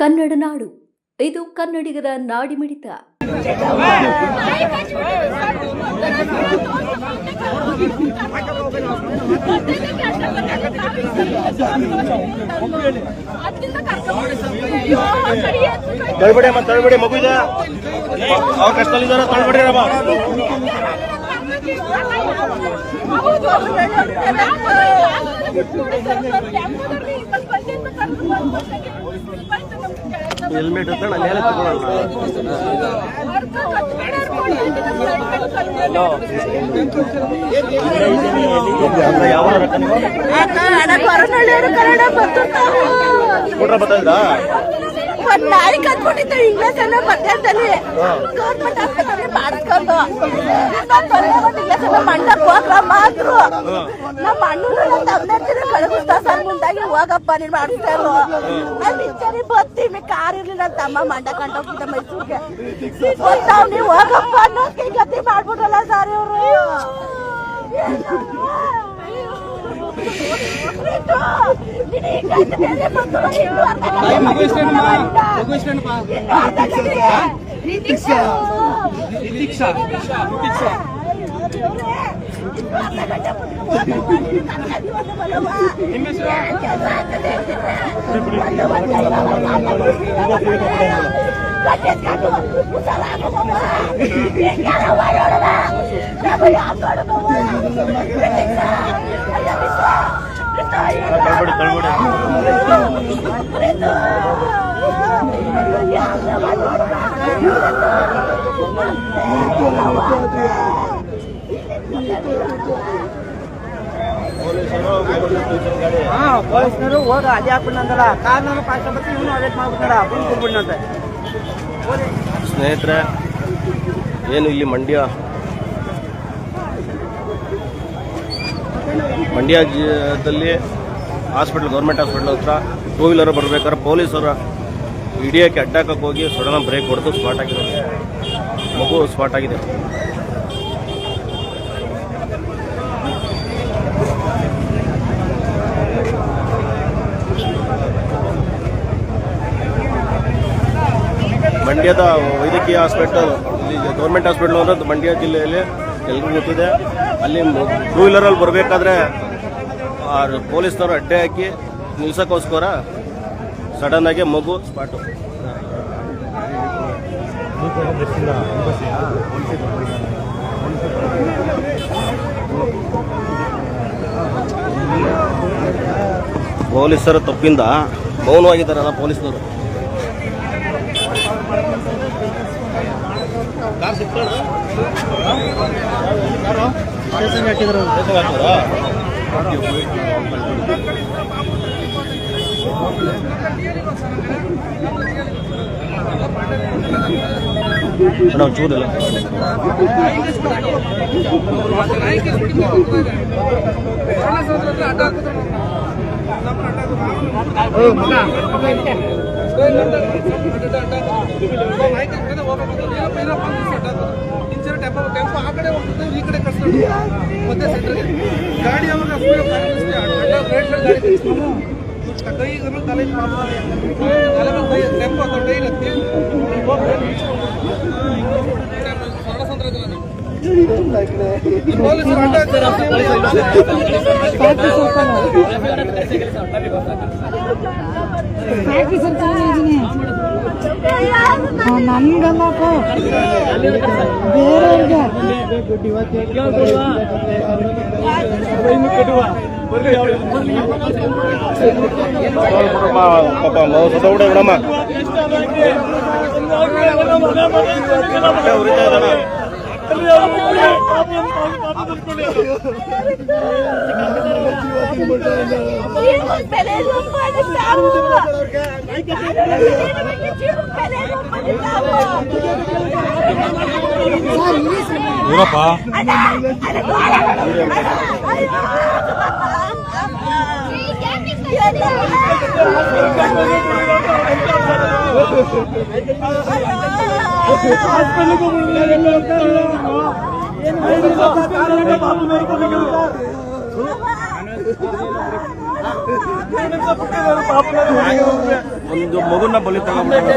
ಕನ್ನಡ ನಾಡು, ಇದು ಕನ್ನಡಿಗರ ನಾಡಿಮಿಡಿತ. ತಳ್ಬೇಡಿ ಮಗು ಇದೆ, ಅವ್ರ ಕಷ್ಟದಲ್ಲಿದ್ದಾರೆ, ತಳ್ಬೇಡಿ ರಮ್ಮ. ಹೆಲ್ಮೆಟ್ ಅಲ್ಲಿ ನಾಯಿ ಕತ್ಬಿಟ್ಟಿತ್ತು ಇಂಗ್ಲಿಷ್ ಅನ್ನ ಮಧ್ಯಾಹ್ನದಲ್ಲಿ ಗೌರ್ಮೆಂಟ್ ಆಸ್ಪತ್ರೆ ಮಾಡಿಸ್ಕೊಂಡು ಇಂಗ್ಲಿಷ್ ಅನ್ನ ಮಂಡಕ್ ಹೋಗ್ರಮ್ಮ ಅಂದ್ರು. ನಮ್ಮ ಅಣ್ಣನ ತಮ್ಮನ ಕಳಗಿಸ್ತಾ ಸರ್ ಮುಂದಾಗಿ ಹೋಗಪ್ಪ ನೀನ್ ಮಾಡಿಸ್ತಾ ಇರೋ ಮಿಂಚರಿ ಬರ್ತೀವಿ ಕಾರ್ ಇರ್ಲಿಲ್ಲ ತಮ್ಮ ಮಂಡ ಕಂಡೋಗ್ತಿದ್ದ ಮೈಸೂರಿಗೆ ನೀವು ಹೋಗಪ್ಪ ಅನ್ನೋ ಗತಿ ಮಾಡ್ಬಿಟ್ರಲ್ಲ ಸರ್ ಇವ್ರು. ಪೊಲೀಸ್ನರು ಹೋಗ ಅದೇ ಹಾಕ್ಬಿಡಂತಲ್ಲ ಕಾರ್ನ ಪಾಸ್ ಬತ್ತಿ ಇವನು ಅರೇಟ್ ಮಾಡ್ಬಿಟ್ಟಾರ ಕೂರ್ಬಿಡ್ನಂತೆ. ಸ್ನೇಹಿತರೆ, ಏನು ಇಲ್ಲಿ ಮಂಡ್ಯದಲ್ಲಿ ಹಾಸ್ಪಿಟ್ಲ್, ಗೌರ್ಮೆಂಟ್ ಹಾಸ್ಪಿಟ್ಲ್ ಹತ್ರ ಟೂ ವೀಲರ್ ಬರ್ಬೇಕಾದ್ರೆ ಪೊಲೀಸರ ಹಿಡಿಯೋಕ್ಕೆ ಅಡ್ಡಾಕಕ್ಕೆ ಹೋಗಿ ಸಡನ್ ಬ್ರೇಕ್ ಹೊಡೆದು ಸ್ಪಾಟ್ ಆಗಿದೆ. ಮಗು ಸ್ಪಾಟ್ ಆಗಿದೆ. ಮಂಡ್ಯದ ವೈದ್ಯಕೀಯ ಹಾಸ್ಪಿಟಲ್, ಇಲ್ಲಿ ಗೌರ್ಮೆಂಟ್ ಹಾಸ್ಪಿಟ್ಲ್ ಅನ್ನೋದು ಮಂಡ್ಯ ಜಿಲ್ಲೆಯಲ್ಲಿ ಎಲ್ರಿಗೂ ಗೊತ್ತಿದೆ. ಅಲ್ಲಿ ಟೂ ವೀಲರಲ್ಲಿ ಬರಬೇಕಾದ್ರೆ ಪೊಲೀಸ್ನವರು ಅಡ್ಡೆ ಹಾಕಿ ನಿಲ್ಸೋಕ್ಕೋಸ್ಕರ ಸಡನ್ ಆಗಿ ಮಗು ಸ್ಪಾಟು. ಪೊಲೀಸರ ತಪ್ಪಿಂದ ಮೌನವಾಗಿದ್ದಾರಲ್ಲ ಪೊಲೀಸ್ನವರು. ಚೂರಿಲ್ಲ ಟೆಂಪೋ ಆ ಕಡೆ ಹೋಗ್ತದೆ, ಈ ಕಡೆ ಕಳ್ಸ್ಕೊಂಡು ಮತ್ತೆ ಸೆಂಟ್ರಿಗೆ ಗಾಡಿ ಅವಾಗ ಕೈ ತಲೆ ಟೆಂಪೋ ಕೈ ಪೊಲೀಸರು ನನ್ಗಲ್ಲಪ್ಪ ಬೇರೆಯವ್ರಿಗೆ ಪಾಪ ಮೌಸದ ಕೂಡ ಬಿಡಮ್ಮ. ಏನಪ್ಪ ಒಂದು ಮಗುನ ಬಲಿ ತಗೊಂಡ್ಬಿಟ್ಟು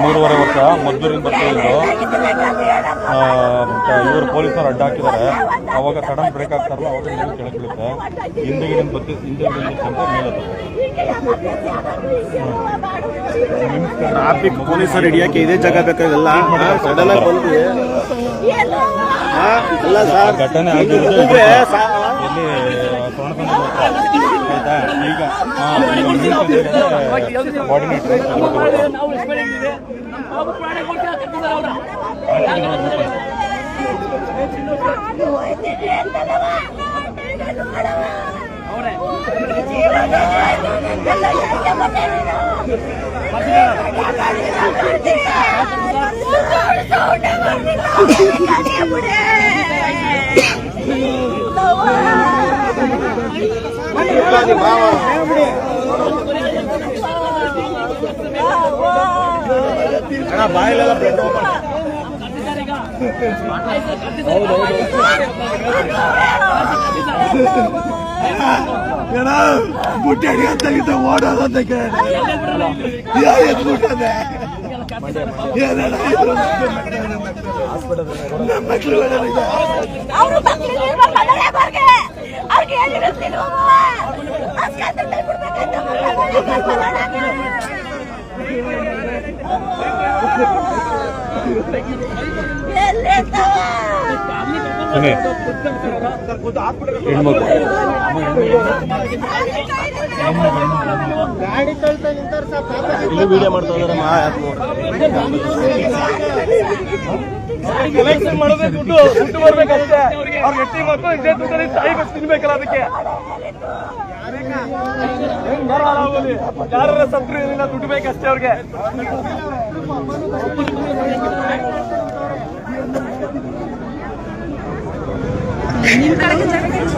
ಮೂರುವರೆ ವರ್ಷ ಮದ್ದೂರಿಂದ ಬರ್ತಾ ಇದ್ದು ಇವರು ಪೊಲೀಸರು ಅಡ್ಡ ಹಾಕಿದ್ದಾರೆ. ಅವಾಗ ಸಡನ್ ಬ್ರೇಕ್ ಆಗ್ತಾರಲ್ಲ ಅವಾಗ ನೀವು ಕೆಳಗೆ ಬೀಳುತ್ತೆ. ಹಿಂದೆಗಿನ ಅಂತ ಮೇಲೆ ಟ್ರಾಫಿಕ್ ಪೊಲೀಸರು ಹಿಡಿಯಕ್ಕೆ ಇದೇ ಜಾಗ ಬೇಕಾಗಿಲ್ಲ. ಸಡನ್ ಆಗಿ ಬಂದ್ವಿ ಅಲ್ಲ ಸರ್, ಘಟನೆ ಆಗಿರೋದು ಎಲ್ಲಿ ಆಯ್ತಾ. ಈಗ ಕೋಆರ್ಡಿನೇಟರ್ ಬಾಯಿಲೆಲ್ಲ ಬ್ಲಡ್ ಬುಟ್ಟಿ ಅಡಿಗಂತಾಗಿದ್ದ ಓಡೋದಂತ ಹೆಣ್ಮಕ್ಳು ಇಲ್ಲಿ ವಿಡಿಯೋ ಮಾಡ್ತಾ ಇದಾರೆ. ಎಲೆಕ್ಷನ್ ಮಾಡೋದೇ ದುಡ್ಡು ಬರ್ಬೇಕಷ್ಟೇ. ಅವ್ರ ಎಟ್ಟಿ ಮಕ್ಕಳು ಇದೇ ದುಡ್ಡಲ್ಲಿ ತಾಯಿ ಬಸ್ ತಿನ್ಬೇಕಲ್ಲ. ಅದಕ್ಕೆ ಯಾರ ಸತ್ರು ಏನಿಲ್ಲ, ದುಡ್ಡು ಬೇಕಷ್ಟೇ ಅವ್ರಿಗೆ.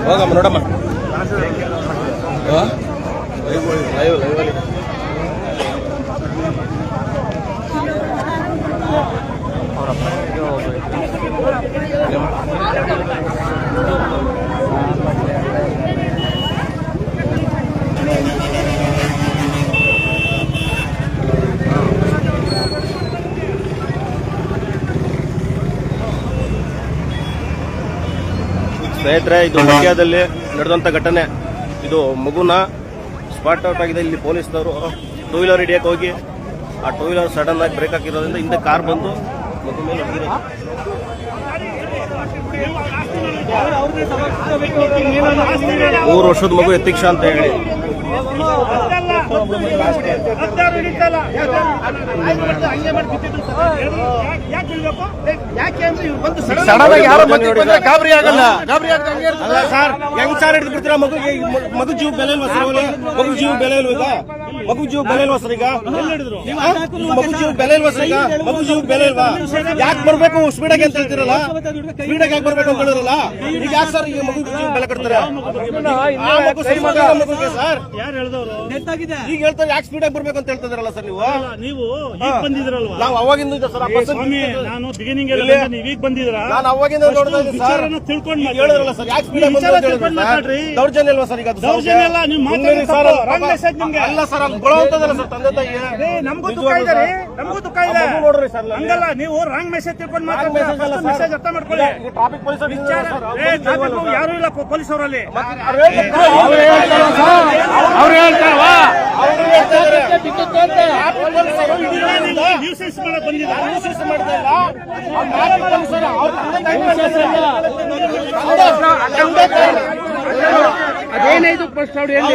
ಹೋಗಮ್ಮ ನೋಡಮ್ಮ. ಸ್ನೇಹಿತರೆ, ಇದು ಮಂಡ್ಯದಲ್ಲಿ ನಡೆದಂತ ಘಟನೆ. ಇದು ಮಗುನ ಸ್ಪಾಟ್ ಔಟ್ ಆಗಿದೆ. ಇಲ್ಲಿ ಪೊಲೀಸ್ನವರು ಟೂ ವೀಲರ್ ಹಿಡಿಯಕ್ಕೆ ಹೋಗಿ ಆ ಟೂ ವೀಲರ್ ಸಡನ್ ಆಗಿ ಬ್ರೇಕ್ ಹಾಕಿರೋದ್ರಿಂದ ಹಿಂದೆ ಕಾರ್ ಬಂದು ಮಗು ಮೇಲೆ ಹೊಡೆದಿರೋದು. 3 ವರ್ಷದ ಮಗು ಯತೀಕ್ಷ ಅಂತ ಹೇಳಿ ಗಾಬರಿ ಆಗಲ್ಲ. ಅಲ್ಲ ಸರ್, ಹೆಂಗ್ ಸಾರ್ ಹಿಡಿದು ಬಿಡ್ತೀರಾ? ಮಗು ಜೀವ ಬೆಲೆ ಇಲ್ವಾ ಸರ್? ಮಗು ಜೀವ ಬೆಲೆ ಇಲ್ವ ಈಗ? ಮಗು ಜೀವ ಬೆಲೆ ಇಲ್ವಾ ಸರ್? ಈಗ ಮಗು ಜೀವ ಬೆಲೆ ಇಲ್ವಾ ಸರ್? ಈಗ ಮಗು ಜೀವ ಬೆಲೆ ಇಲ್ವಾ? ಯಾಕೆ ಬರ್ಬೇಕು ಸ್ಪೀಡಾಗಿ ಅಂತ ಹೇಳ್ತಿರಲ್ಲ? ಸ್ಪೀಡಾಗಿ ಯಾಕೆ ಬರ್ಬೇಕು ಅಂತ ಹೇಳಿರಲ್ಲ? ಈಗ ಯಾಕೆ ಸರ್ ಈಗ ಮಗು ಜೀವ ಬೆಲೆ ಕೊಡ್ತಾರೆ? ಮಗುಗೆ ಸರ್ ಈಗ ಹೇಳ್ತಾರೆ ಯಾಕೆ ಸ್ಪೀಡಾಗಿ ಬರ್ಬೇಕು ಅಂತ ಹೇಳ್ತಿದಾರಲ್ಲ ಸರ್? ನೀವು ಬಂದಿದ್ರಲ್ವಾ? ನಾವು ಅವಾಗಿಂದ ಇದೆ ಸರ್. ನಾನು ಬಿಗಿನಿಂಗ್ ನೀವೀಗ ಬಂದಿದ್ರಾ? ನಾನು ಅವಾಗಿಂದ ನೋಡ್ತಾ ಇದ್ದೀನಿ ಸರ್. ತಿಳ್ಕೊಂಡು ಹೇಳಿದ್ರಲ್ಲ ಸರ್, ಯಾಕೆ ಸ್ಪೀಡಾಗಿ ದೌರ್ಜನ್ಯ ಅಲ್ವಾ ಸರ್? ಈಗ ದೌರ್ಜನ್ಯ ಅಲ್ಲ, ನೀವು ಅಲ್ಲ ಸರ್, ಅದು ಬರೋಂತದಲ್ಲ ಸರ್. ತಂದೆ ತಾಯಿ ನಮಗೂ ದುಃಖ ಇದೆ ರೀ, ನಮಗೂ ದುಃಖ ಇದೆ. ನೋಡ್ರಿ ಸರ್, ಹಂಗಲ್ಲ, ನೀವು ರಾಂಗ್ ಮೆಸೇಜ್ ತಿಳ್ಕೊಂಡು ಮೆಸೇಜ್ ಅರ್ಥ ಮಾಡ್ಕೊಳ್ಳಿ. ಟ್ರಾಫಿಕ್ ಪೊಲೀಸ್ ಯಾರು ಇಲ್ಲ ಪೊಲೀಸ್ ಅವರಲ್ಲಿ. ಅವ್ರು ಹೇಳ್ತಾರವಾ? ನ್ಯೂಸೆನ್ಸ್ ಮಾಡಕ್ ಬಂದಿದ್ದಾರೆ. ನ್ಯೂಸೆನ್ಸ್ ಮಾಡ್ತಾ ಇಲ್ಲ. ಅದೇನೈದು ಫಸ್ಟ್ ಅವ್ರು ಹೇಳಿ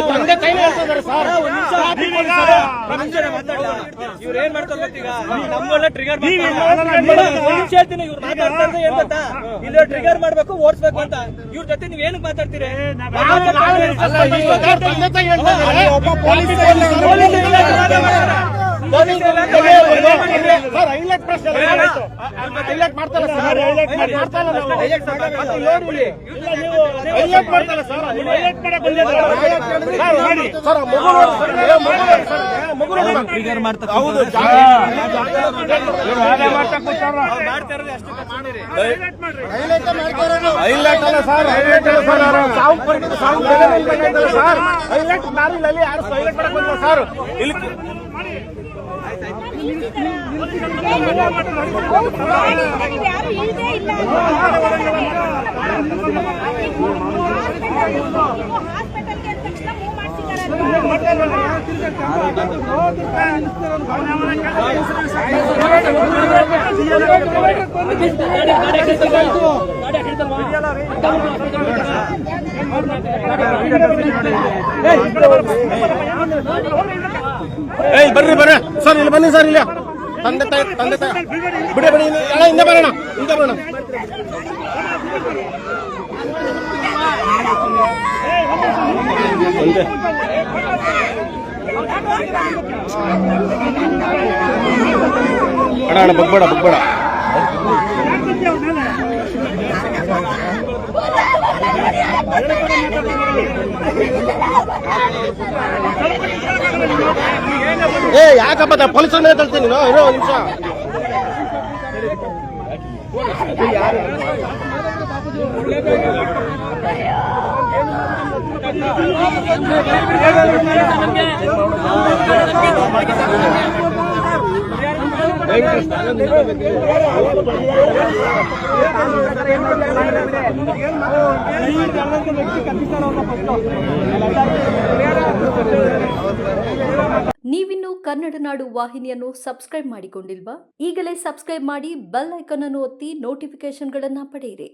ಇವ್ರು ಏನ್ ಮಾಡ್ತಾರೆ ಗೊತ್ತೀಗ ನಮ್ಮನ್ನ ಟ್ರಿಗರ್ ಹೇಳ್ತೀನಿ ಇವ್ರು ಮಾತಾಡ್ತಾರೆ ಏನ್ ಗೊತ್ತಾ ಇಲ್ಲ ಟ್ರಿಗರ್ ಮಾಡ್ಬೇಕು ಓಡಿಸ್ಬೇಕು ಅಂತ ಇವ್ರ ಜೊತೆ ನೀವ್ ಏನಕ್ಕೆ ಮಾತಾಡ್ತೀರಿ ಟ್ರಿಗರ್ ಮಾಡ್ತಾರೆ ಯಾರು ಇಲ್ಲದೆ ಇಲ್ಲ ಹಾಸ್ಪಿಟಲ್ಗೆ ಅಂದ ತಕ್ಷಣ ಮೂವ್ ಬರ್ರಿ ಬರ್ರಿ ಸರ್ ಇಲ್ಲಿ ಬನ್ನಿ ಸರ್ ಇಲ್ಲ ತಂದೆ ತಾಯಿ ಬಿಡಿ ಬಿಡಿ ಹಿಂದೆ ಬರೋಣ ಹಿಂದೆ ಬರೋಣ ಅಣ್ಣ ಬಗ್ಬೇಡ ಯಾಕಪ್ಪ ಪೊಲೀಸರನ್ನೇ ತಳ್ತೀನಿ ನೀನು ಇರೋ ನಿಮಿಷ ನೀವಿನ್ನು ಕನ್ನಡ ನಾಡು ವಾಹಿನಿಯನ್ನು ಸಬ್ಸ್ಕ್ರೈಬ್ ಮಾಡಿಕೊಂಡಿಲ್ವಾ? ಈಗಲೇ ಸಬ್ಸ್ಕ್ರೈಬ್ ಮಾಡಿ ಬೆಲ್ ಐಕಾನ್ ಅನ್ನು ಒತ್ತಿ ನೋಟಿಫಿಕೇಶನ್ಗಳನ್ನು ಪಡೆಯಿರಿ.